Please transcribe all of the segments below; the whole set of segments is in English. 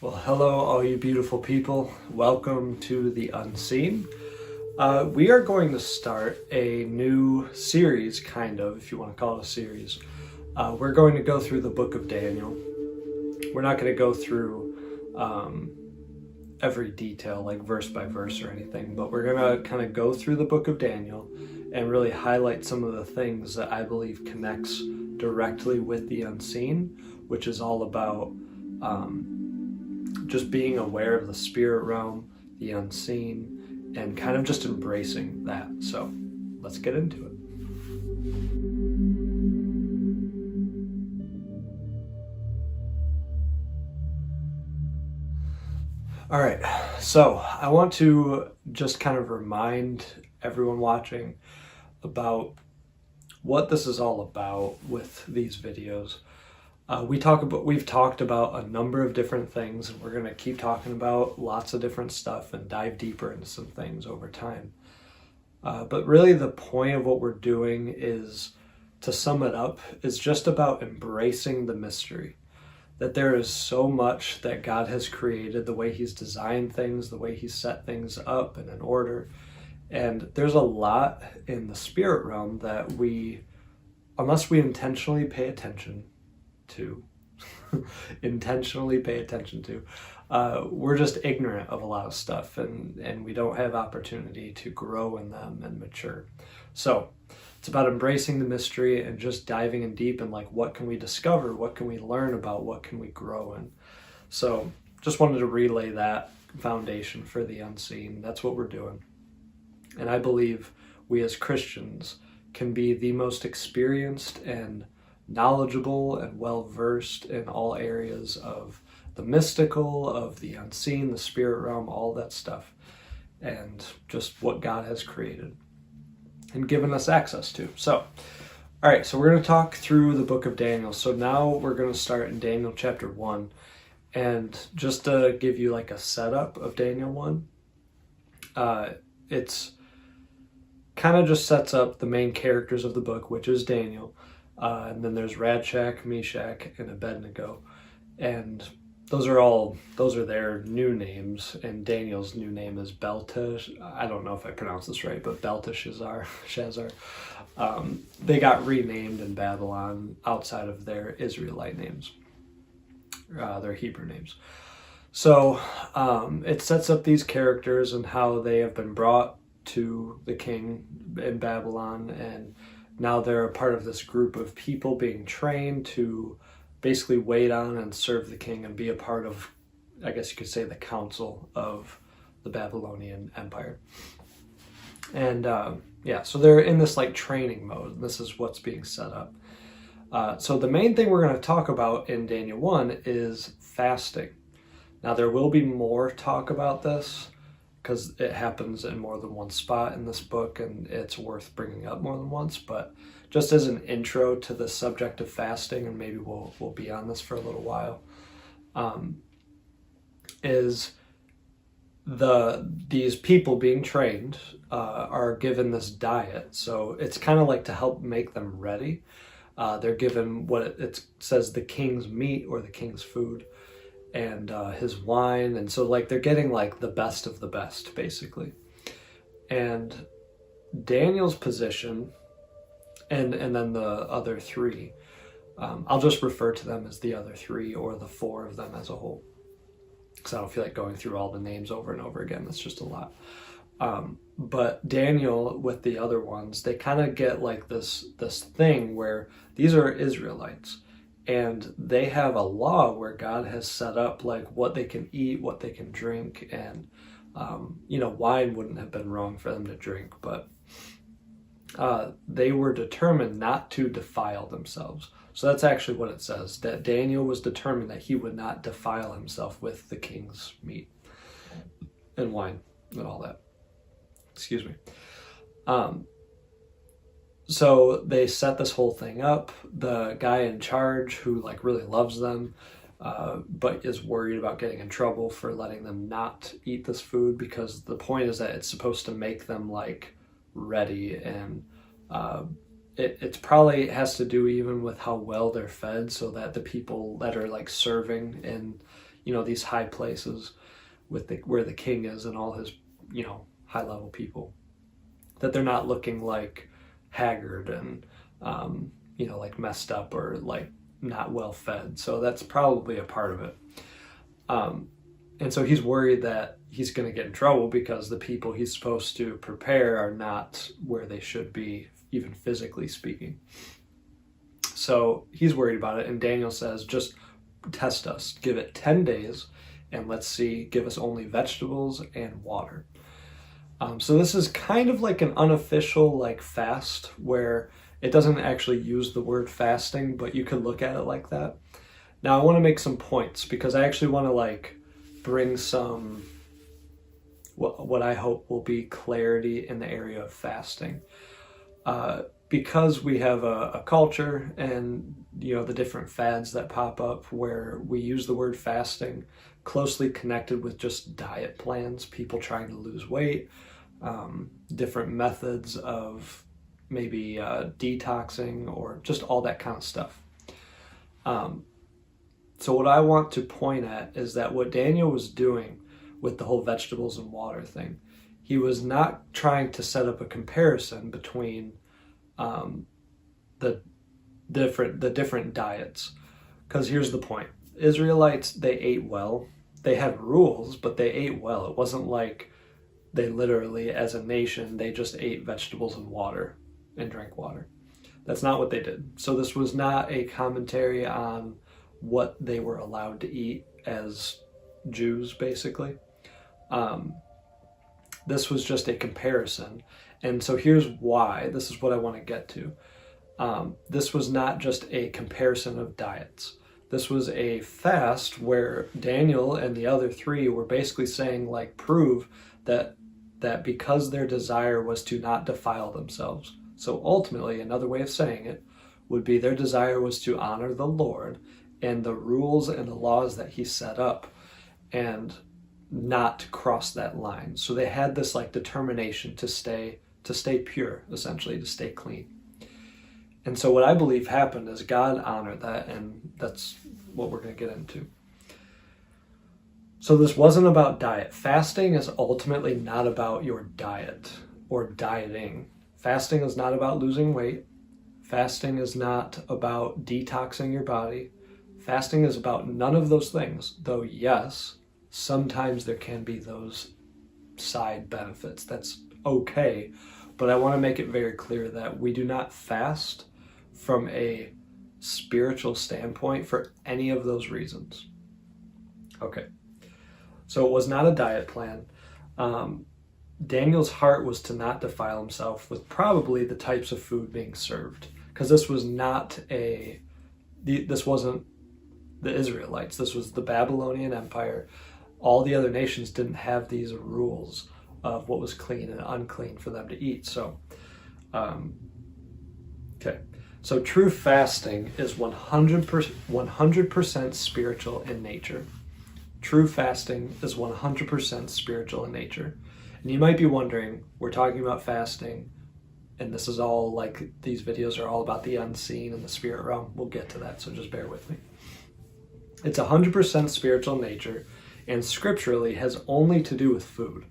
Well, hello, all you beautiful people. Welcome to The Unseen. We are going to start a new series, kind of, if you want to call it a series. We're going to go through the book of Daniel. We're not going to go through every detail, like verse by verse or anything, but we're going to kind of go through the book of Daniel and really highlight some of the things that I believe connects directly with the unseen, which is all about just being aware of the spirit realm, the unseen, and kind of just embracing that. So let's get into it. All right, so I want to just kind of remind everyone watching about what this is all about with these videos. We've talked about a number of different things, and we're going to keep talking about lots of different stuff and dive deeper into some things over time. But really the point of what we're doing is, to sum it up, is just about embracing the mystery. That there is so much that God has created, the way He's designed things, the way He's set things up in an order. And there's a lot in the spirit realm that unless we intentionally pay attention to, we're just ignorant of a lot of stuff, and we don't have opportunity to grow in them and mature. So it's about embracing the mystery and just diving in deep and like, what can we discover? What can we learn about? What can we grow in? So just wanted to relay that foundation for the unseen. That's what we're doing. And I believe we as Christians can be the most experienced and knowledgeable and well-versed in all areas of the mystical, of the unseen, the spirit realm, all that stuff, and just what God has created and given us access to. So, all right, so we're going to talk through the book of Daniel. So now we're going to start in Daniel chapter 1. And just to give you like a setup of Daniel 1, it's kind of just sets up the main characters of the book, which is Daniel. And then there's Radshak, Meshach, and Abednego. And those are their new names. And Daniel's new name is Belteshazzar. I don't know if I pronounced this right, but Belteshazzar. They got renamed in Babylon outside of their Israelite names, their Hebrew names. So it sets up these characters and how they have been brought to the king in Babylon, and now they're a part of this group of people being trained to basically wait on and serve the king and be a part of, I guess you could say, the council of the Babylonian Empire. And so they're in this like training mode. This is what's being set up. So the main thing we're going to talk about in Daniel 1 is fasting. Now there will be more talk about this, because it happens in more than one spot in this book, and it's worth bringing up more than once. But just as an intro to the subject of fasting, and maybe we'll be on this for a little while, is these people being trained are given this diet. So it's kind of like to help make them ready. They're given what it says, the king's meat or the king's food, and his wine, and so like they're getting like the best of the best, basically. And Daniel's position, and then the other three, I'll just refer to them as the other three or the four of them as a whole, because I don't feel like going through all the names over and over again. That's just a lot. But Daniel with the other ones, they kind of get like this thing where these are Israelites, and they have a law where God has set up like what they can eat, what they can drink, and wine wouldn't have been wrong for them to drink, but they were determined not to defile themselves. So that's actually what it says, that Daniel was determined that he would not defile himself with the king's meat and wine and all that. Excuse me. So they set this whole thing up. The guy in charge, who like really loves them, but is worried about getting in trouble for letting them not eat this food, because the point is that it's supposed to make them like ready, and it's probably has to do even with how well they're fed, so that the people that are like serving in these high places with where the king is and all his, high level people, that they're not looking like haggard and, like messed up or like not well fed. So that's probably a part of it. And so he's worried that he's going to get in trouble because the people he's supposed to prepare are not where they should be, even physically speaking. So he's worried about it. And Daniel says, just test us, give it 10 days, and let's see, give us only vegetables and water. So this is kind of like an unofficial like fast, where it doesn't actually use the word fasting, but you could look at it like that. Now I want to make some points, because I actually want to like bring some, what I hope will be clarity in the area of fasting. Because we have a culture and, the different fads that pop up where we use the word fasting closely connected with just diet plans, people trying to lose weight, different methods of maybe detoxing or just all that kind of stuff. So what I want to point at is that what Daniel was doing with the whole vegetables and water thing, he was not trying to set up a comparison between the different diets. Because here's the point. Israelites, they ate well. They had rules, but they ate well. It wasn't like they literally, as a nation, they just ate vegetables and water and drank water. That's not what they did. So this was not a commentary on what they were allowed to eat as Jews, basically. This was just a comparison. And so here's why. This is what I want to get to. This was not just a comparison of diets. This was a fast where Daniel and the other three were basically saying, like, prove that because their desire was to not defile themselves. So ultimately, another way of saying it would be their desire was to honor the Lord and the rules and the laws that he set up, and not to cross that line. So they had this like determination to stay pure, essentially, to stay clean. And so what I believe happened is God honored that, and that's what we're going to get into. So this wasn't about diet. Fasting is ultimately not about your diet or dieting. Fasting is not about losing weight. Fasting is not about detoxing your body. Fasting is about none of those things, though yes, sometimes there can be those side benefits. That's okay, but I want to make it very clear that we do not fast from a spiritual standpoint for any of those reasons. Okay, so it was not a diet plan. Daniel's heart was to not defile himself with probably the types of food being served, because this wasn't the Israelites. This was the Babylonian Empire. All the other nations didn't have these rules of what was clean and unclean for them to eat. So, okay. So true fasting is 100% spiritual in nature. True fasting is 100% spiritual in nature. And you might be wondering, we're talking about fasting, and this is all like, these videos are all about the unseen and the spirit realm. We'll get to that, so just bear with me. It's 100% spiritual in nature, and scripturally has only to do with food.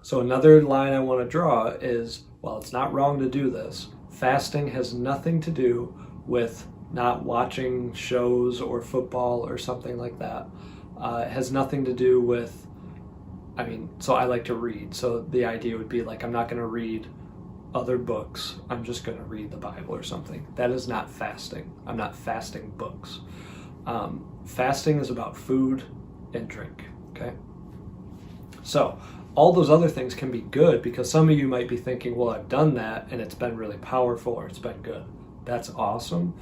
So another line I want to draw is, while it's not wrong to do this, fasting has nothing to do with not watching shows or football or something like that. It has nothing to do with, so I like to read. So the idea would be like, I'm not going to read other books. I'm just going to read the Bible or something. That is not fasting. I'm not fasting books. Fasting is about food and drink, okay? So all those other things can be good, because some of you might be thinking, well, I've done that and it's been really powerful or it's been good. That's awesome,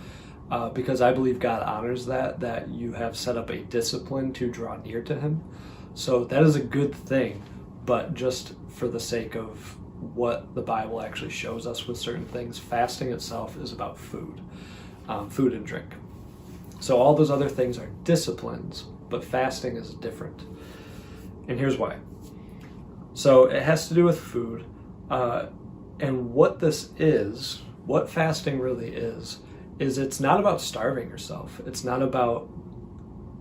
because I believe God honors that you have set up a discipline to draw near to him. So that is a good thing, but just for the sake of what the Bible actually shows us with certain things, fasting itself is about food and drink. So all those other things are disciplines, but fasting is different. And here's why. So it has to do with food. And what fasting really is it's not about starving yourself. It's not about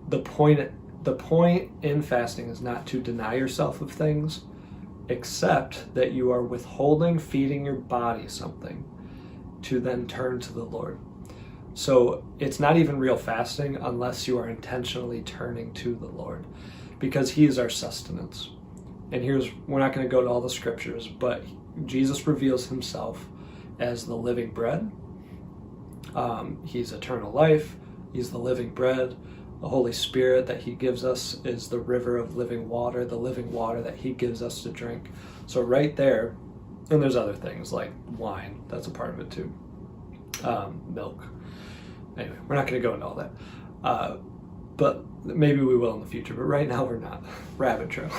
the point the point in fasting is not to deny yourself of things, except that you are withholding feeding your body something to then turn to the Lord. So it's not even real fasting unless you are intentionally turning to the Lord, because he is our sustenance. And we're not going to go to all the scriptures, but Jesus reveals himself as the living bread. He's eternal life. He's the living bread. The Holy Spirit that he gives us is the river of living water, the living water that he gives us to drink. So right there, and there's other things like wine, that's a part of it too. Milk. Anyway, we're not going to go into all that. But maybe we will in the future, but right now we're not. Rabbit trail.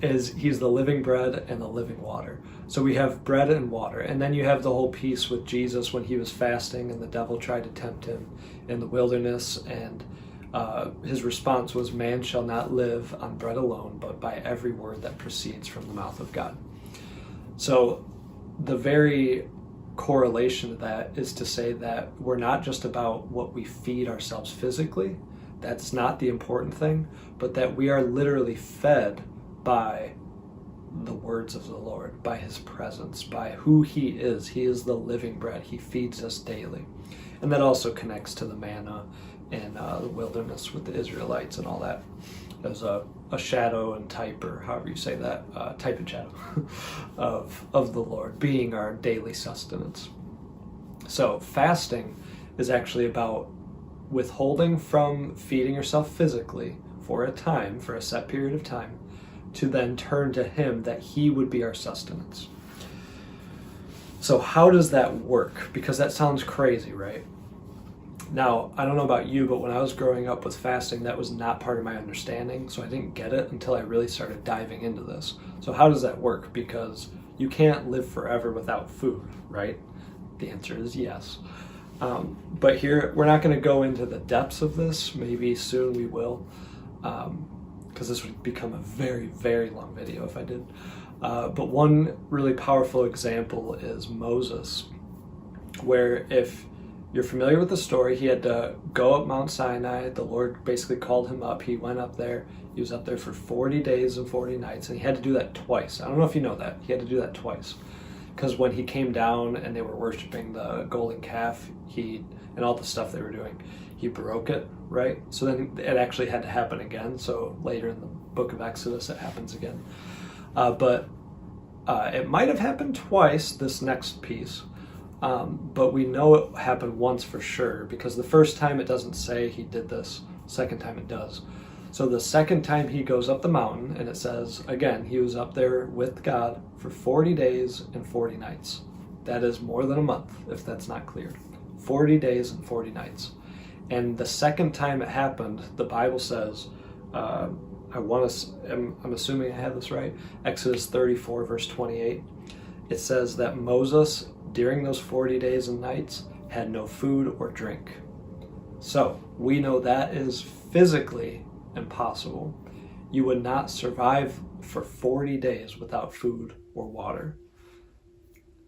He's the living bread and the living water. So we have bread and water, and then you have the whole piece with Jesus when he was fasting and the devil tried to tempt him in the wilderness, and his response was, "Man shall not live on bread alone, but by every word that proceeds from the mouth of God." So the very correlation to that is to say that we're not just about what we feed ourselves physically. That's not the important thing, but that we are literally fed by the words of the Lord, by his presence, by who he is. He is the living bread. He feeds us daily. And that also connects to the manna in the wilderness with the Israelites and all that. As a shadow and type, or however you say that, type and shadow of the Lord being our daily sustenance. So fasting is actually about withholding from feeding yourself physically for a time, for a set period of time, to then turn to him that he would be our sustenance. So how does that work? Because that sounds crazy, right? Now, I don't know about you, but when I was growing up with fasting, that was not part of my understanding, so I didn't get it until I really started diving into this. So how does that work? Because you can't live forever without food, right? The answer is yes. But here, we're not going to go into the depths of this. Maybe soon we will, because this would become a very, very long video if I did. But one really powerful example is Moses, where if you're familiar with the story, he had to go up Mount Sinai. The Lord basically called him up. He went up there. He was up there for 40 days and 40 nights, and he had to do that twice. I don't know if you know that. He had to do that twice. Because when he came down and they were worshiping the golden calf, and all the stuff they were doing, he broke it, right? So then it actually had to happen again. So later in the book of Exodus, it happens again. But it might have happened twice, this next piece. But we know it happened once for sure, because the first time it doesn't say he did this, second time it does. So the second time he goes up the mountain, and it says, again, he was up there with God for 40 days and 40 nights. That is more than a month, if that's not clear. 40 days and 40 nights. And the second time it happened, the Bible says, I'm assuming I have this right, Exodus 34, verse 28, it says that Moses, during those 40 days and nights, had no food or drink. So we know that is physically impossible. You would not survive for 40 days without food or water.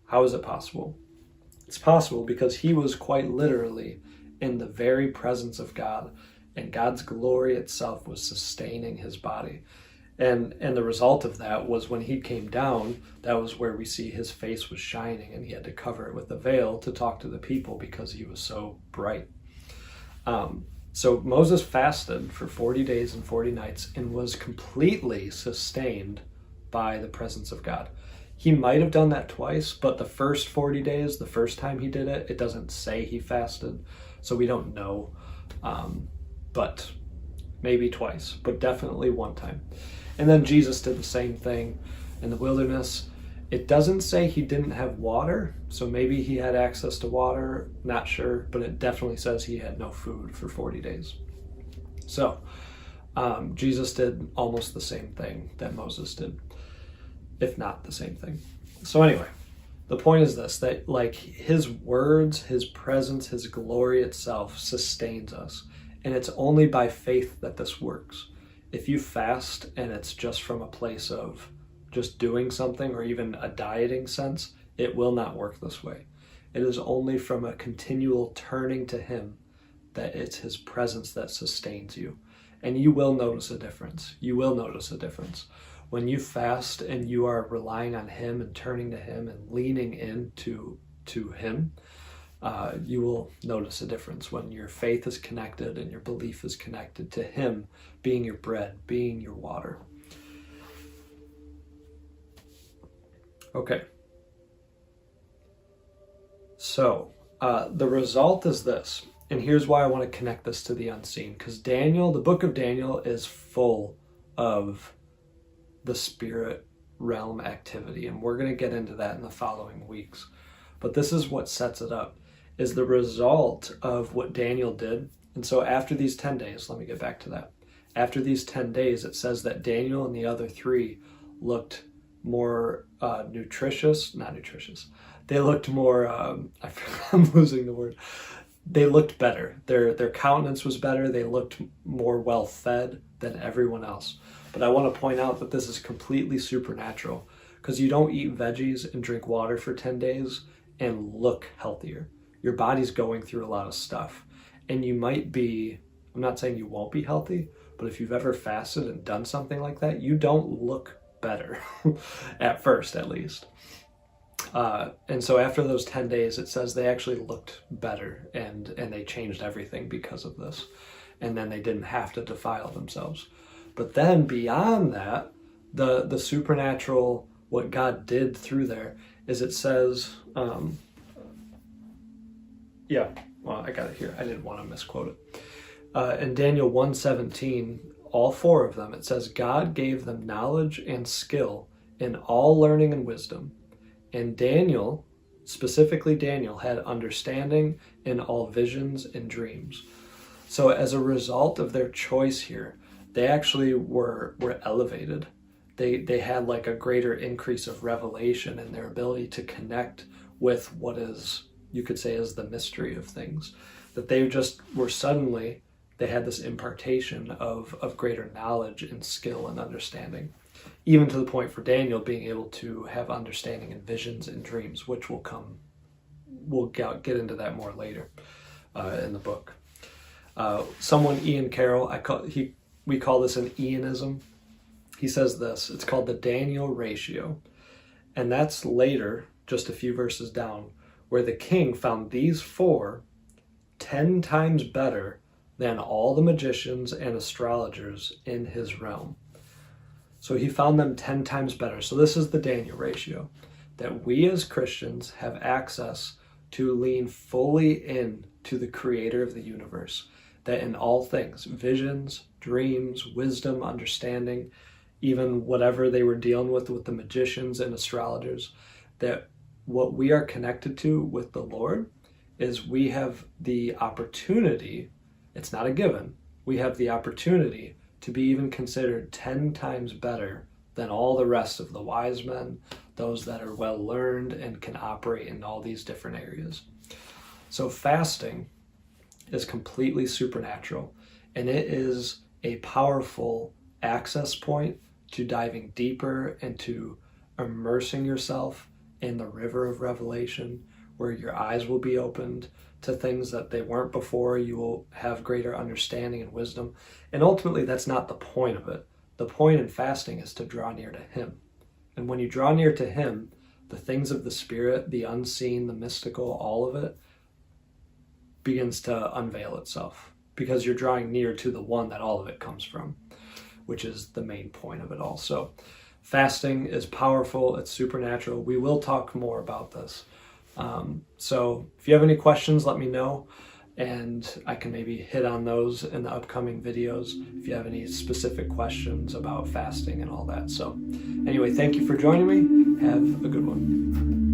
How is it possible? It's possible because he was quite literally in the very presence of God, and God's glory itself was sustaining his body. And the result of that was when he came down, that was where we see his face was shining, and he had to cover it with a veil to talk to the people because he was so bright. So Moses fasted for 40 days and 40 nights and was completely sustained by the presence of God. He might have done that twice, but the first 40 days, the first time he did it, it doesn't say he fasted, so we don't know. But maybe twice, but definitely one time. And then Jesus did the same thing in the wilderness. It doesn't say he didn't have water, so maybe he had access to water, not sure, but it definitely says he had no food for 40 days. So Jesus did almost the same thing that Moses did, if not the same thing. So anyway, the point is this, that like his words, his presence, his glory itself sustains us. And it's only by faith that this works. If you fast and it's just from a place of just doing something or even a dieting sense, it will not work this way. It is only from a continual turning to him that it's his presence that sustains you. And you will notice a difference. You will notice a difference. When you fast and you are relying on him and turning to him and leaning into him, you will notice a difference when your faith is connected and your belief is connected to him being your bread, being your water. Okay. So the result is this, and here's why I want to connect this to the unseen, because Daniel, the book of Daniel, is full of the spirit realm activity, and we're going to get into that in the following weeks. But this is what sets it up, is the result of what Daniel did. And so after these 10 days, let me get back to that. After these 10 days, it says that Daniel and the other three looked more not nutritious. They looked more, I'm losing the word. They looked better. Their countenance was better. They looked more well fed than everyone else. But I want to point out that this is completely supernatural, because you don't eat veggies and drink water for 10 days and look healthier. Your body's going through a lot of stuff. And you might be, I'm not saying you won't be healthy, but if you've ever fasted and done something like that, you don't look better, at first at least. And so after those 10 days, it says they actually looked better, and they changed everything because of this. And then they didn't have to defile themselves. But then beyond that, the supernatural, what God did through there, is it says, I got it here. I didn't want to misquote it. In Daniel 1:17, all four of them, it says, God gave them knowledge and skill in all learning and wisdom. And Daniel, specifically Daniel, had understanding in all visions and dreams. So as a result of their choice here, they actually were elevated. They had like a greater increase of revelation in their ability to connect with what is, you could say, is the mystery of things. That they just were suddenly, they had this impartation of greater knowledge and skill and understanding. Even to the point for Daniel being able to have understanding in visions and dreams, which will come, we'll get into that more later in the book. Someone, Ian Carroll, we call this an Ianism. He says this, it's called the Daniel ratio. And that's later, just a few verses down, where the king found these four 10 times better than all the magicians and astrologers in his realm. So he found them 10 times better. So this is the Daniel ratio, that we as Christians have access to lean fully in to the creator of the universe, that in all things, visions, dreams, wisdom, understanding, even whatever they were dealing with the magicians and astrologers, that what we are connected to with the Lord is we have the opportunity, it's not a given, we have the opportunity to be even considered 10 times better than all the rest of the wise men, those that are well learned and can operate in all these different areas. So fasting is completely supernatural, and it is a powerful access point to diving deeper and to immersing yourself in the river of revelation, where your eyes will be opened to things that they weren't before. You will have greater understanding and wisdom. And ultimately, that's not the point of it. The point in fasting is to draw near to him. And when you draw near to him, the things of the spirit, the unseen, the mystical, all of it begins to unveil itself, because you're drawing near to the one that all of it comes from, which is the main point of it all. So fasting is powerful. It's supernatural. We will talk more about this. So if you have any questions, let me know, and I can maybe hit on those in the upcoming videos if you have any specific questions about fasting and all that. So anyway, thank you for joining me. Have a good one.